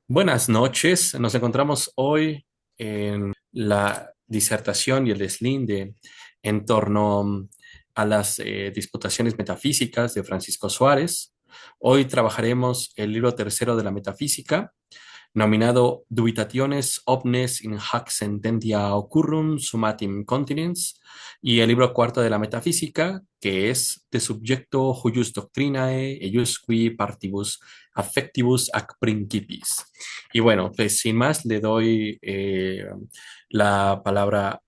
Buenas noches. Nos encontramos hoy en la disertación y el deslinde en torno a las disputaciones metafísicas de Francisco Suárez. Hoy trabajaremos el libro tercero de la metafísica, nominado Dubitationes omnes in hac sententia occurrum summatim continens, y el libro cuarto de la metafísica, que es De subjecto huius doctrinae eiusqui partibus affectibus ac principis. Y bueno, pues sin más, le doy la palabra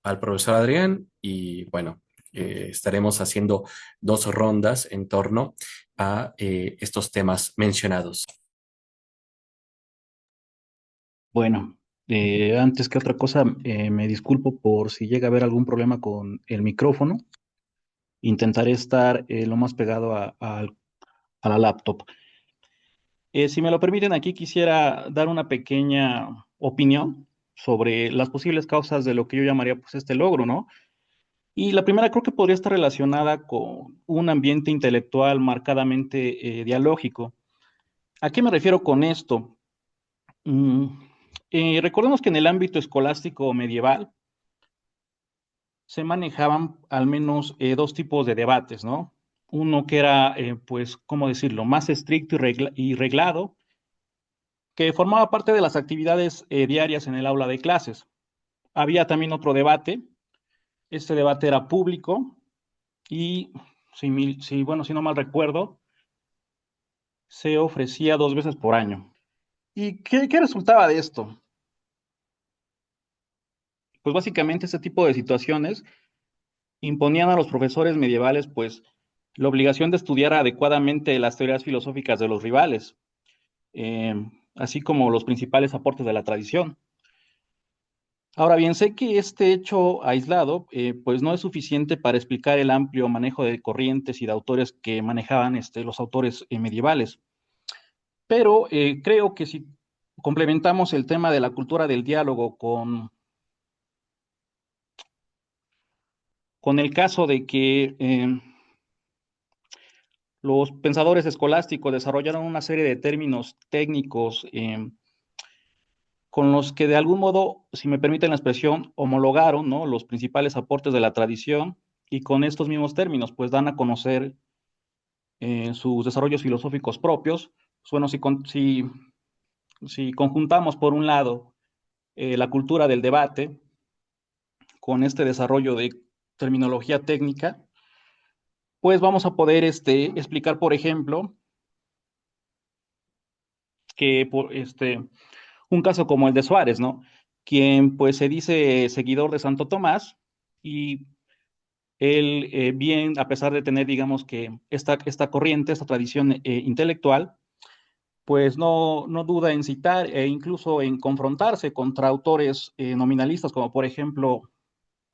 al profesor Adrián y bueno, estaremos haciendo dos rondas en torno a estos temas mencionados. Bueno, antes que otra cosa, me disculpo por si llega a haber algún problema con el micrófono. Intentaré estar lo más pegado a la laptop. Si me lo permiten, aquí quisiera dar una pequeña opinión sobre las posibles causas de lo que yo llamaría pues este logro, ¿no? Y la primera creo que podría estar relacionada con un ambiente intelectual marcadamente dialógico. ¿A qué me refiero con esto? Mm, recordemos que en el ámbito escolástico medieval, se manejaban al menos dos tipos de debates, ¿no? Uno que era, pues, ¿cómo decirlo?, más estricto y reglado, que formaba parte de las actividades diarias en el aula de clases. Había también otro debate, este debate era público y, bueno, si no mal recuerdo, se ofrecía 2 veces por año. ¿Y qué resultaba de esto? Pues básicamente este tipo de situaciones imponían a los profesores medievales, pues, la obligación de estudiar adecuadamente las teorías filosóficas de los rivales, eh, así como los principales aportes de la tradición. Ahora bien, sé que este hecho aislado, pues no es suficiente para explicar el amplio manejo de corrientes y de autores que manejaban los autores medievales, pero creo que si complementamos el tema de la cultura del diálogo con el caso de que los pensadores escolásticos desarrollaron una serie de términos técnicos con los que de algún modo, si me permiten la expresión, homologaron, ¿no?, los principales aportes de la tradición y con estos mismos términos, pues dan a conocer sus desarrollos filosóficos propios. Pues, bueno, si conjuntamos por un lado la cultura del debate con este desarrollo de terminología técnica, pues vamos a poder explicar, por ejemplo, que un caso como el de Suárez, ¿no? Quien pues se dice seguidor de Santo Tomás y él, bien, a pesar de tener, digamos que esta corriente, esta tradición intelectual, pues no duda en citar e incluso en confrontarse contra autores nominalistas como por ejemplo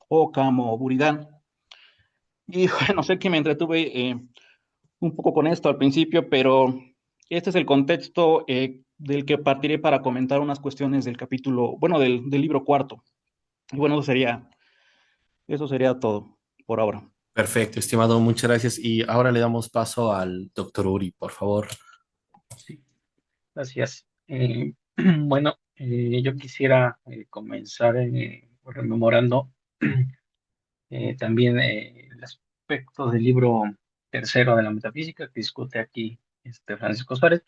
Occam o Buridán. Y bueno, sé que me entretuve un poco con esto al principio, pero este es el contexto del que partiré para comentar unas cuestiones del capítulo, bueno, del libro cuarto. Y bueno, eso sería todo por ahora. Perfecto, estimado, muchas gracias. Y ahora le damos paso al doctor Uri, por favor. Sí, gracias. Bueno, yo quisiera comenzar rememorando también el aspecto del libro tercero de la metafísica que discute aquí Francisco Suárez.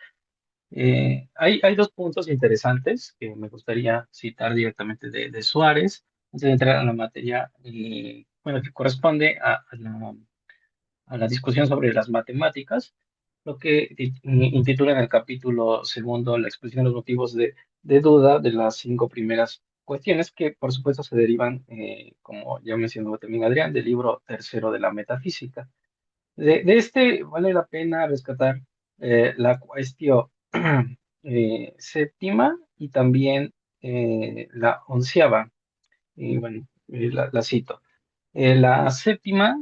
Hay dos puntos interesantes que me gustaría citar directamente de Suárez antes de entrar a la materia, bueno, que corresponde a la discusión sobre las matemáticas, lo que intitula en el capítulo segundo la exposición de los motivos de duda de las cinco primeras cuestiones que, por supuesto, se derivan, como ya mencionó también Adrián, del libro tercero de la metafísica. De este vale la pena rescatar la cuestión séptima y también la onceava. Y bueno, la cito. La séptima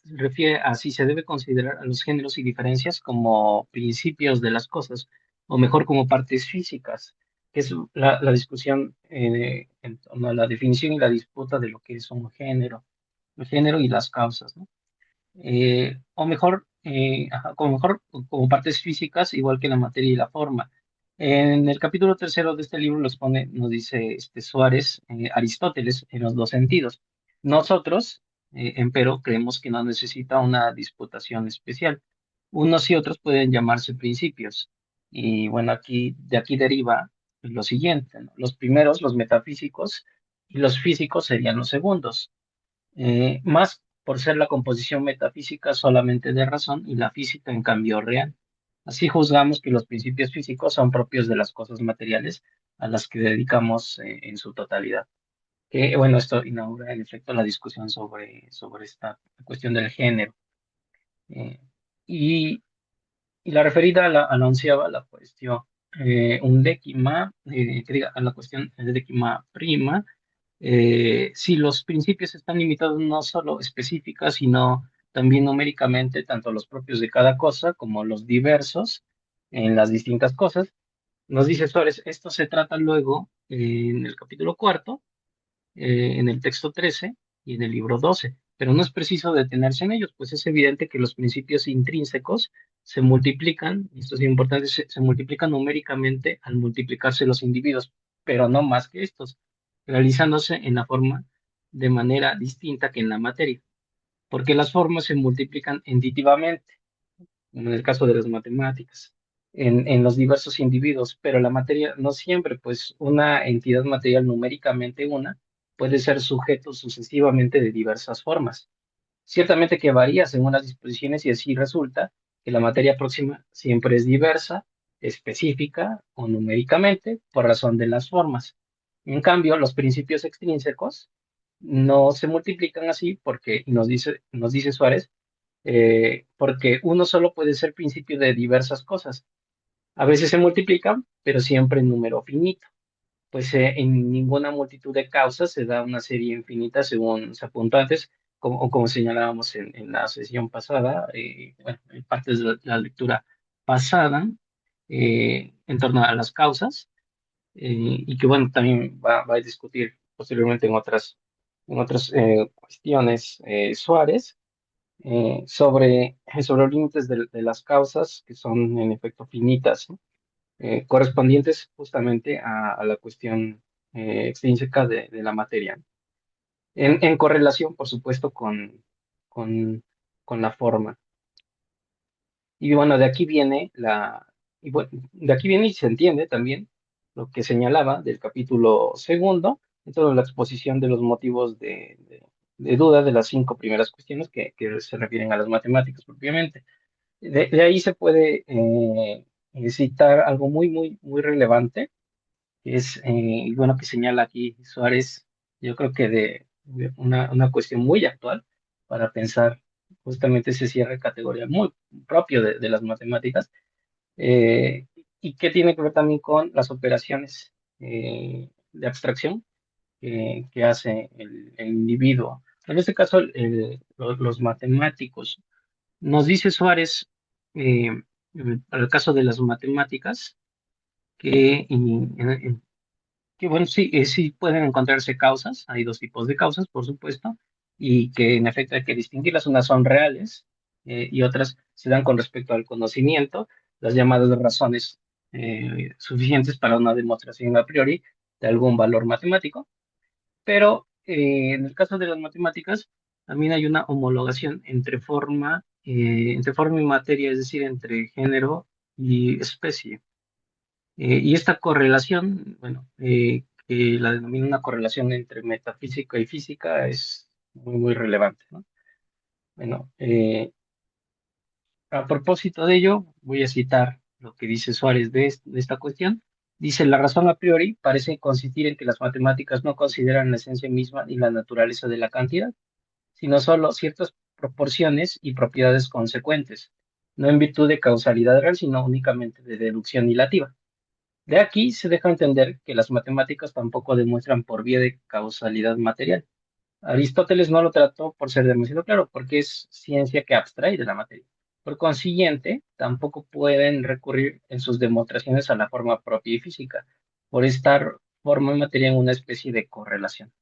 refiere a si se debe considerar a los géneros y diferencias como principios de las cosas, o mejor como partes físicas, que es la discusión en torno a la definición y la disputa de lo que es un género, el género y las causas, ¿no? O mejor como mejor, como partes físicas, igual que la materia y la forma. En el capítulo tercero de este libro nos dice Suárez, Aristóteles, en los dos sentidos. Nosotros, empero, creemos que no necesita una disputación especial. Unos y otros pueden llamarse principios. Y bueno, de aquí deriva lo siguiente, ¿no? Los primeros, los metafísicos, y los físicos serían los segundos, más por ser la composición metafísica solamente de razón y la física en cambio real. Así juzgamos que los principios físicos son propios de las cosas materiales a las que dedicamos en su totalidad. Que, bueno, esto inaugura en efecto la discusión sobre esta cuestión del género. Eh, y, y la referida a la onceava, la cuestión undécima, que diga, a la cuestión décima prima, si los principios están limitados no solo específica, sino también numéricamente, tanto los propios de cada cosa como los diversos en las distintas cosas. Nos dice Suárez, esto se trata luego en el capítulo cuarto, en el texto 13 y en el libro 12, pero no es preciso detenerse en ellos, pues es evidente que los principios intrínsecos se multiplican, y esto es importante, se multiplican numéricamente al multiplicarse los individuos, pero no más que estos, realizándose en la forma de manera distinta que en la materia, porque las formas se multiplican entitivamente como en el caso de las matemáticas, en los diversos individuos, pero la materia no siempre, pues una entidad material numéricamente una puede ser sujeto sucesivamente de diversas formas. Ciertamente que varía según las disposiciones y así resulta que la materia próxima siempre es diversa, específica o numéricamente por razón de las formas. En cambio, los principios extrínsecos no se multiplican así porque, y nos dice Suárez, porque uno solo puede ser principio de diversas cosas. A veces se multiplican, pero siempre en número finito, pues en ninguna multitud de causas se da una serie infinita según se apuntó antes, o como señalábamos en la sesión pasada, bueno, en partes de la lectura pasada, en torno a las causas, y que bueno, también va a discutir posteriormente en otras cuestiones Suárez sobre los límites de las causas, que son en efecto finitas, ¿no? Correspondientes justamente a la cuestión extrínseca de la materia, ¿no? En correlación, por supuesto, con, con la forma. Y bueno, de aquí viene y se entiende también lo que señalaba del capítulo segundo, en toda la exposición de los motivos de duda de las cinco primeras cuestiones que se refieren a las matemáticas propiamente. De ahí se puede citar algo muy relevante, que es, bueno, que señala aquí Suárez, yo creo que de una cuestión muy actual para pensar justamente ese cierre de categoría muy propio de las matemáticas, eh, y que tiene que ver también con las operaciones de abstracción que hace el individuo. En este caso, los matemáticos. Nos dice Suárez, eh, para el caso de las matemáticas, que, que bueno, sí, sí pueden encontrarse causas, hay dos tipos de causas, por supuesto, y que en efecto hay que distinguirlas, unas son reales y otras se dan con respecto al conocimiento, las llamadas razones suficientes para una demostración a priori de algún valor matemático, pero en el caso de las matemáticas, también hay una homologación entre forma y materia, es decir, entre género y especie. Y esta correlación, bueno, que la denomina una correlación entre metafísica y física, es muy relevante, ¿no? Bueno, a propósito de ello, voy a citar lo que dice Suárez de esta cuestión. Dice, la razón a priori parece consistir en que las matemáticas no consideran la esencia misma ni la naturaleza de la cantidad, sino solo ciertas proporciones y propiedades consecuentes, no en virtud de causalidad real, sino únicamente de deducción dilativa. De aquí se deja entender que las matemáticas tampoco demuestran por vía de causalidad material. Aristóteles no lo trató por ser demasiado claro, porque es ciencia que abstrae de la materia. Por consiguiente, tampoco pueden recurrir en sus demostraciones a la forma propia y física, por estar forma y materia en una especie de correlación.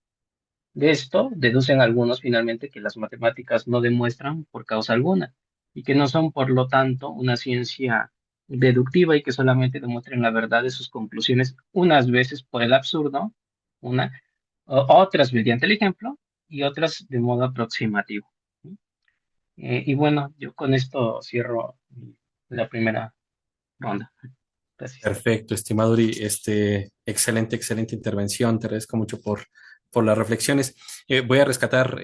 De esto deducen algunos finalmente que las matemáticas no demuestran por causa alguna, y que no son, por lo tanto, una ciencia deductiva y que solamente demuestran la verdad de sus conclusiones unas veces por el absurdo, una, otras mediante el ejemplo y otras de modo aproximativo. ¿Sí? Y bueno, yo con esto cierro la primera ronda. Gracias. Perfecto, estimado Uri, excelente, excelente intervención. Te agradezco mucho por las reflexiones. Voy a rescatar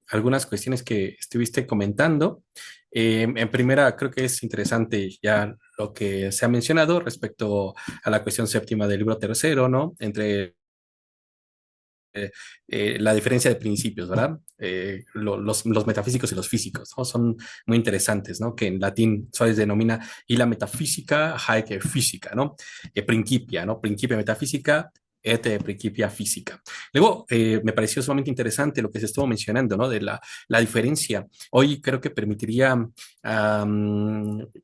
algunas cuestiones que estuviste comentando. En primera, creo que es interesante ya lo que se ha mencionado respecto a la cuestión séptima del libro tercero, ¿no? Entre la diferencia de principios, ¿verdad? Los metafísicos y los físicos, ¿no? Son muy interesantes, ¿no? Que en latín Suárez denomina y la metafísica, haec física, ¿no? Principia, ¿no? Principia metafísica, et principia física. Luego, me pareció sumamente interesante lo que se estuvo mencionando, ¿no? De la diferencia. Hoy creo que permitiría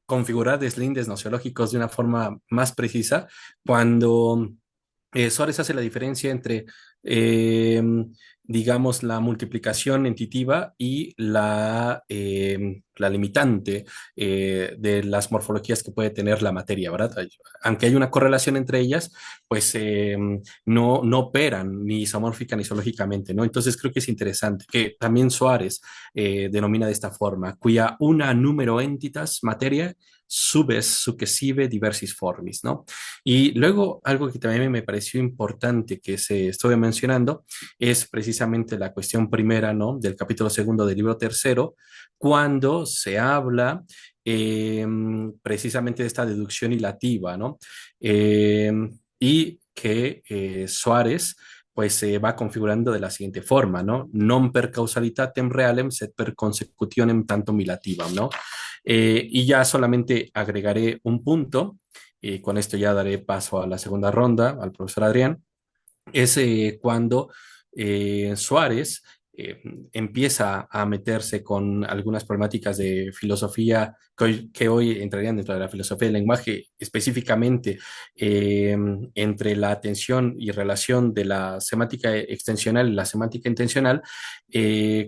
configurar deslindes nociológicos de una forma más precisa cuando Suárez hace la diferencia entre, eh, digamos, la multiplicación entitiva y la limitante de las morfologías que puede tener la materia, ¿verdad? Aunque hay una correlación entre ellas, pues no operan ni isomórfica ni zoológicamente, ¿no? Entonces creo que es interesante que también Suárez denomina de esta forma, cuya una número entitas materia subes successive diversis formis, ¿no? Y luego, algo que también me pareció importante que se estuve mencionando es precisamente la cuestión primera, ¿no? Del capítulo segundo del libro tercero, cuando se habla precisamente de esta deducción ilativa, ¿no? Eh, y que Suárez pues se va configurando de la siguiente forma, ¿no? Non per causalitatem realem, sed per consecutionem tantum ilativam, ¿no? Y ya solamente agregaré un punto y con esto ya daré paso a la segunda ronda al profesor Adrián, es cuando Suárez empieza a meterse con algunas problemáticas de filosofía que hoy entrarían dentro de la filosofía del lenguaje, específicamente entre la atención y relación de la semántica extensional y la semántica intencional,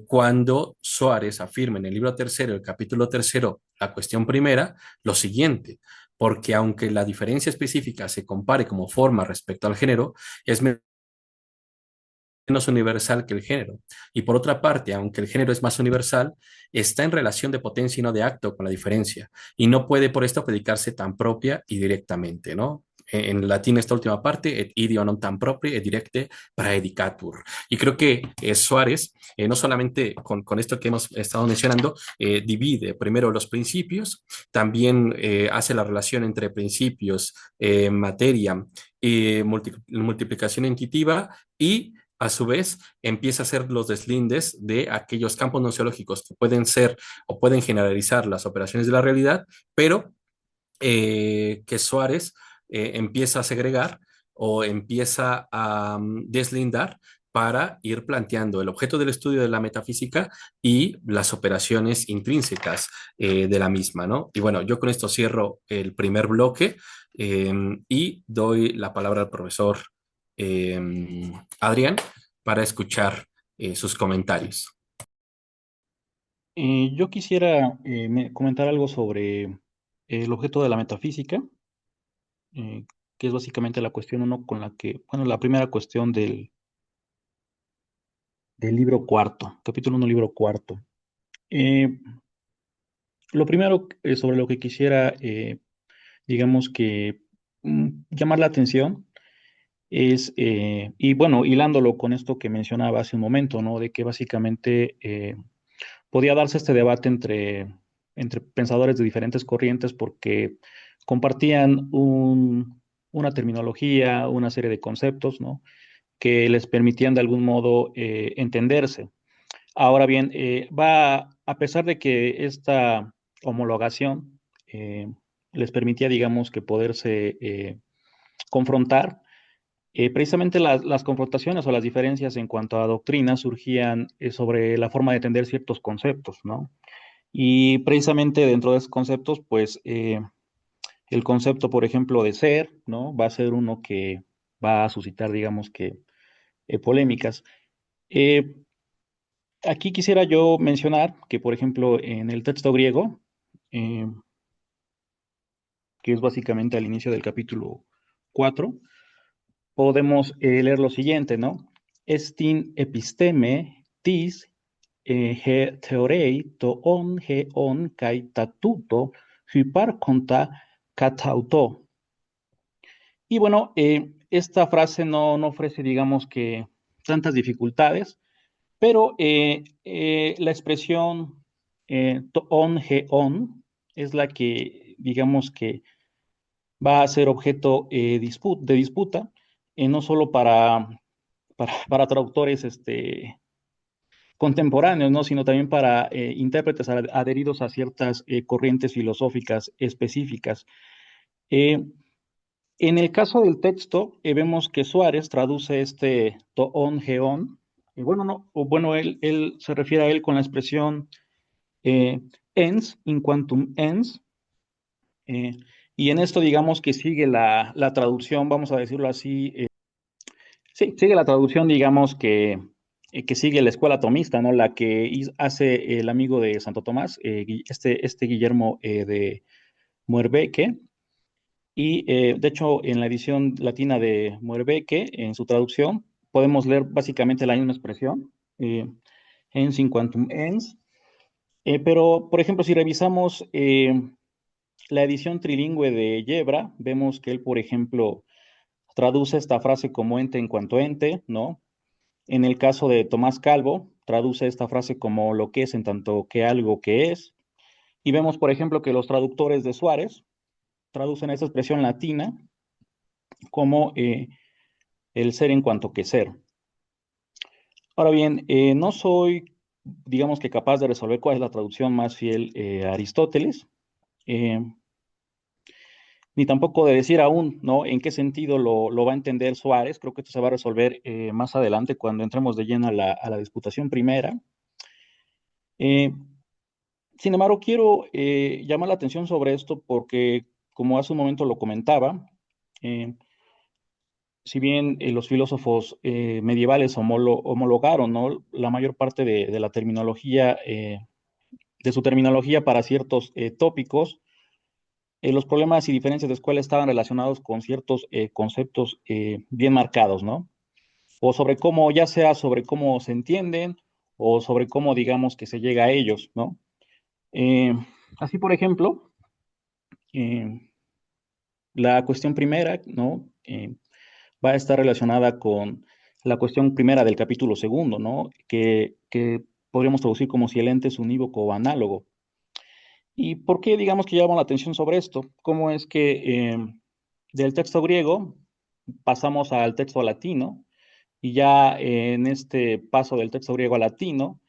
cuando Suárez afirma en el libro tercero, el capítulo tercero, la cuestión primera, lo siguiente, porque aunque la diferencia específica se compare como forma respecto al género, es menos universal que el género. Y por otra parte, aunque el género es más universal, está en relación de potencia y no de acto con la diferencia, y no puede por esto predicarse tan propia y directamente, ¿no? En latín esta última parte, et ideo non tan proprie et directe praedicatur. Y creo que Suárez, no solamente con esto que hemos estado mencionando, divide primero los principios, también hace la relación entre principios, materia, multiplicación intuitiva y a su vez empieza a hacer los deslindes de aquellos campos nociológicos que pueden ser o pueden generalizar las operaciones de la realidad, pero que Suárez empieza a segregar o empieza a deslindar para ir planteando el objeto del estudio de la metafísica y las operaciones intrínsecas de la misma, ¿no? Y bueno, yo con esto cierro el primer bloque y doy la palabra al profesor Adrián para escuchar sus comentarios. Yo quisiera comentar algo sobre el objeto de la metafísica, eh, que es básicamente la cuestión uno con la que, bueno, la primera cuestión del libro cuarto, capítulo uno, libro cuarto. Eh, lo primero sobre lo que quisiera, digamos que llamar la atención es, y bueno, hilándolo con esto que mencionaba hace un momento, ¿no? De que básicamente podía darse este debate entre pensadores de diferentes corrientes porque compartían una terminología, una serie de conceptos, ¿no? Que les permitían de algún modo entenderse. Ahora bien, a pesar de que esta homologación les permitía, digamos, que poderse confrontar, precisamente las confrontaciones o las diferencias en cuanto a doctrina surgían sobre la forma de entender ciertos conceptos, ¿no? Y precisamente dentro de esos conceptos, pues el concepto, por ejemplo, de ser, ¿no? Va a ser uno que va a suscitar, digamos que, polémicas. Eh, Aquí quisiera yo mencionar que, por ejemplo, en el texto griego, eh, que es básicamente al inicio del capítulo 4, podemos leer lo siguiente, ¿no? Estin episteme tis he theorei to on kai tatuto hyparconta katauto. Y bueno, esta frase no ofrece, digamos que, tantas dificultades, pero la expresión to on he on es la que, digamos que, va a ser objeto de disputa, no solo para traductores contemporáneos, ¿no? Sino también para intérpretes adheridos a ciertas corrientes filosóficas específicas. Eh, en el caso del texto, vemos que Suárez traduce este toon geon. Bueno, no, o bueno, él se refiere a él con la expresión eh, ens, in quantum ens, eh, y en esto digamos que sigue la traducción, vamos a decirlo así, sí, sigue la traducción, digamos que sigue la escuela tomista, ¿no? La que hace el amigo de Santo Tomás, este Guillermo de Muerbeque. Y de hecho, en la edición latina de Muerbeque, en su traducción, podemos leer básicamente la misma expresión, ens in quantum ens. Pero, por ejemplo, si revisamos la edición trilingüe de Yebra, vemos que él, por ejemplo, traduce esta frase como ente en cuanto ente, ¿no? En el caso de Tomás Calvo, traduce esta frase como lo que es en tanto que algo que es. Y vemos, por ejemplo, que los traductores de Suárez traducen esta expresión latina como el ser en cuanto que ser. Ahora bien, no soy, digamos que capaz de resolver cuál es la traducción más fiel a Aristóteles, eh, ni tampoco de decir aún, ¿no? En qué sentido lo va a entender Suárez. Creo que esto se va a resolver más adelante cuando entremos de lleno a la disputación primera. Eh, Sin embargo, quiero llamar la atención sobre esto porque, como hace un momento lo comentaba, eh, si bien los filósofos medievales homologaron, ¿no? La mayor parte de la terminología, de su terminología para ciertos tópicos, los problemas y diferencias de escuela estaban relacionados con ciertos conceptos bien marcados, ¿no? O sobre cómo, ya sea sobre cómo se entienden o sobre cómo, digamos, que se llega a ellos, ¿no? Eh, Así, por ejemplo, eh, la cuestión primera, ¿no? Va a estar relacionada con la cuestión primera del capítulo segundo, ¿no? Que podríamos traducir como si el ente es unívoco o análogo. ¿Y por qué, digamos, que llamo la atención sobre esto? ¿Cómo es que del texto griego pasamos al texto latino? Y ya en este paso del texto griego al latino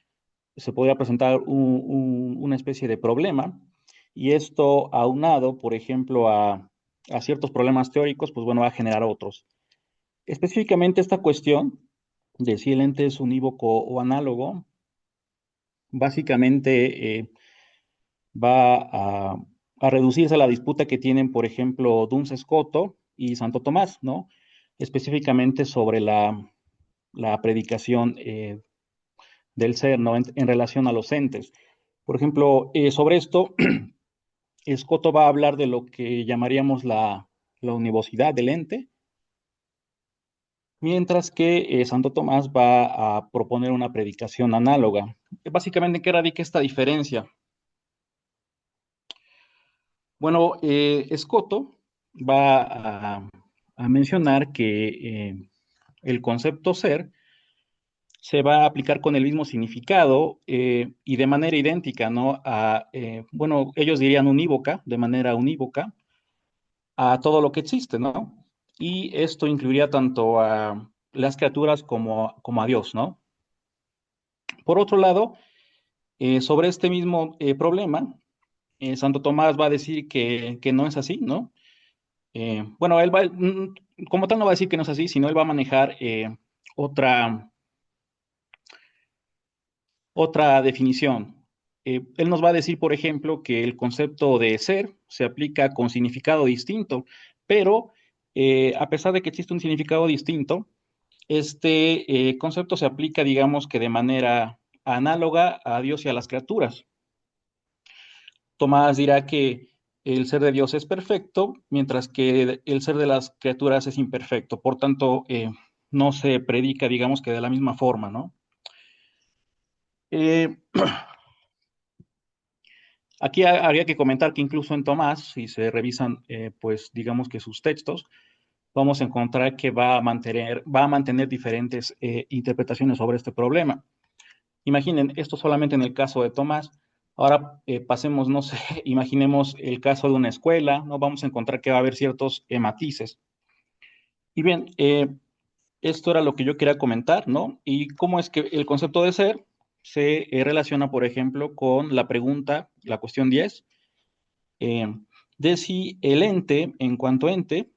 se podría presentar una especie de problema. Y esto aunado, por ejemplo, a ciertos problemas teóricos, pues bueno, va a generar otros. Específicamente esta cuestión de si el ente es unívoco o análogo, básicamente va a reducirse a la disputa que tienen, por ejemplo, Duns Scoto y Santo Tomás, ¿no? Específicamente sobre la predicación del ser, ¿no? En relación a los entes. Por ejemplo, sobre esto, Scoto va a hablar de lo que llamaríamos la univocidad del ente, mientras que Santo Tomás va a proponer una predicación análoga. Básicamente, ¿en qué radica esta diferencia? Bueno, Escoto va a mencionar que el concepto ser se va a aplicar con el mismo significado y de manera idéntica, ¿no? Bueno, ellos dirían unívoca, de manera unívoca, a todo lo que existe, ¿no? Y esto incluiría tanto a las criaturas como a Dios, ¿no? Por otro lado, sobre este mismo problema, Santo Tomás va a decir que no es así, ¿no? Bueno, él va, como tal no va a decir que no es así, sino él va a manejar otra, otra definición. Él nos va a decir, por ejemplo, que el concepto de ser se aplica con significado distinto, pero a pesar de que existe un significado distinto, este concepto se aplica, digamos que de manera análoga a Dios y a las criaturas. Tomás dirá que el ser de Dios es perfecto, mientras que el ser de las criaturas es imperfecto. Por tanto, no se predica, digamos que de la misma forma, ¿no? Eh, Aquí habría que comentar que incluso en Tomás, si se revisan, pues digamos que sus textos, vamos a encontrar que va a mantener diferentes interpretaciones sobre este problema. Imaginen, esto solamente en el caso de Tomás. Ahora pasemos, no sé, imaginemos el caso de una escuela, ¿no? Vamos a encontrar que va a haber ciertos matices. Y bien, esto era lo que yo quería comentar, ¿no? Y cómo es que el concepto de ser se relaciona, por ejemplo, con la pregunta, la cuestión 10, eh, de si el ente, en cuanto ente,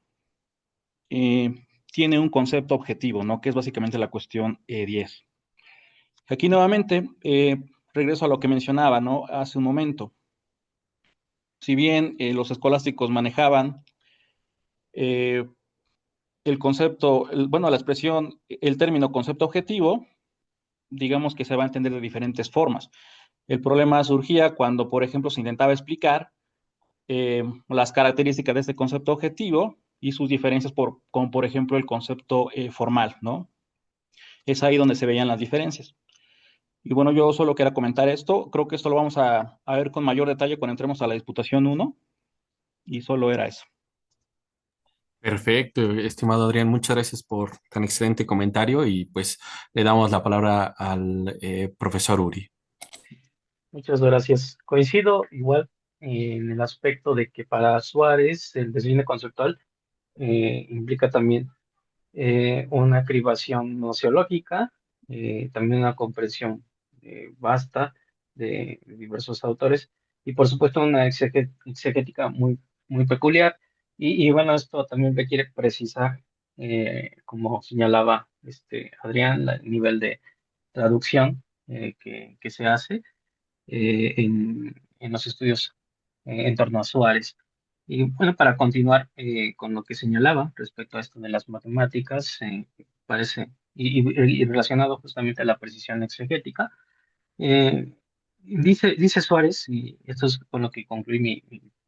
eh, tiene un concepto objetivo, ¿no? Que es básicamente la cuestión 10. Aquí nuevamente regreso a lo que mencionaba, ¿no? Hace un momento. Si bien los escolásticos manejaban eh, el concepto, bueno, la expresión, el término concepto objetivo, digamos que se va a entender de diferentes formas. El problema surgía cuando, por ejemplo, se intentaba explicar las características de este concepto objetivo y sus diferencias con, por ejemplo, el concepto formal, ¿no? Es ahí donde se veían las diferencias. Y bueno, yo solo quería comentar esto. Creo que esto lo vamos a ver con mayor detalle cuando entremos a la disputación 1. Y solo era eso. Perfecto, estimado Adrián, muchas gracias por tan excelente comentario y pues le damos la palabra al profesor Uri. Muchas gracias. Coincido igual en el aspecto de que para Suárez el deslinde conceptual implica también una cribación nociológica, también una comprensión vasta de diversos autores y por supuesto una exegética muy peculiar. Y bueno, esto también requiere precisar, como señalaba Adrián, el nivel de traducción que se hace en los estudios en torno a Suárez. Y bueno, para continuar con lo que señalaba respecto a esto de las matemáticas, parece, y relacionado justamente a la precisión exegética, eh, dice Suárez, y esto es con lo que concluí mi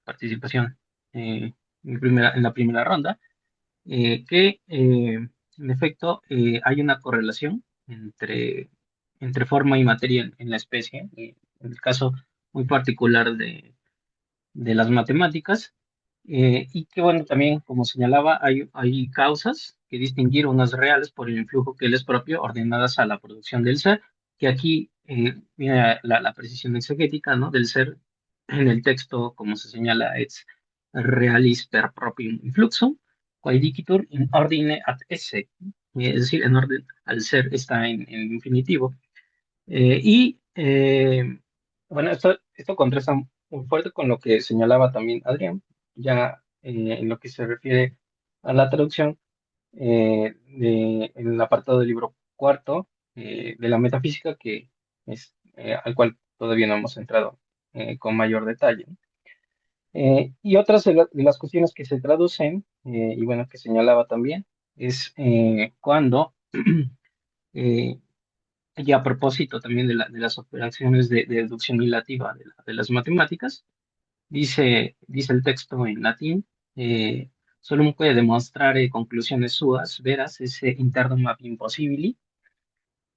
participación en la primera ronda, que en efecto hay una correlación entre forma y materia en la especie, en el caso muy particular de las matemáticas, y que bueno, también como señalaba, hay causas que distinguir unas reales por el influjo que les propio, ordenadas a la producción del ser, que aquí viene la precisión exegética, ¿no? Del ser en el texto, como se señala, es realis per proprium influxum, quae dicitur in ordine ad esse, es decir, en orden al ser está en infinitivo. Bueno, esto contrasta muy fuerte con lo que señalaba también Adrián, ya en lo que se refiere a la traducción en el apartado del libro cuarto de la metafísica, que es al cual todavía no hemos entrado con mayor detalle. Y otras de las cuestiones que se traducen, y bueno, que señalaba también, es cuando eh, y a propósito también de las operaciones de deducción ilativa de las matemáticas, dice el texto en latín, solum puede demostrare conclusiones suas veras esse interdum ab impossibili,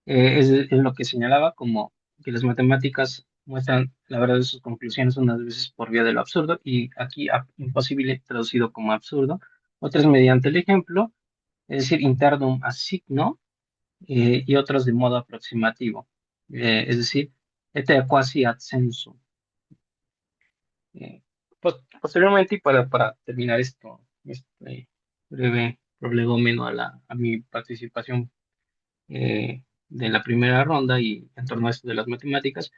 es lo que señalaba como que las matemáticas muestran la verdad de sus conclusiones unas veces por vía de lo absurdo, y aquí ab impossibile traducido como absurdo, otras mediante el ejemplo, es decir, interdum a signo, y otros de modo aproximativo, es decir, este quasi ad sensu. Posteriormente, y para terminar este breve prolegómeno a mi participación de la primera ronda y en torno a esto de las matemáticas,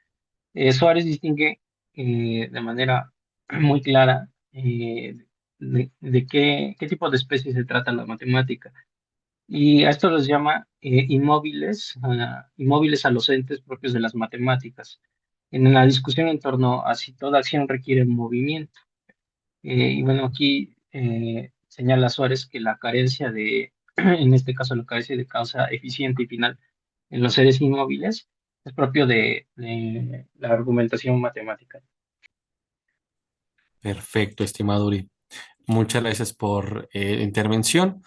Suárez distingue de manera muy clara de qué tipo de especie se trata la matemática. Y a esto los llama inmóviles a los entes propios de las matemáticas, en la discusión en torno a si toda acción requiere movimiento. Y bueno, aquí señala Suárez que la carencia en este caso, la carencia de causa eficiente y final en los seres inmóviles es propio de la argumentación matemática. Perfecto, estimado Uri. Muchas gracias por la intervención.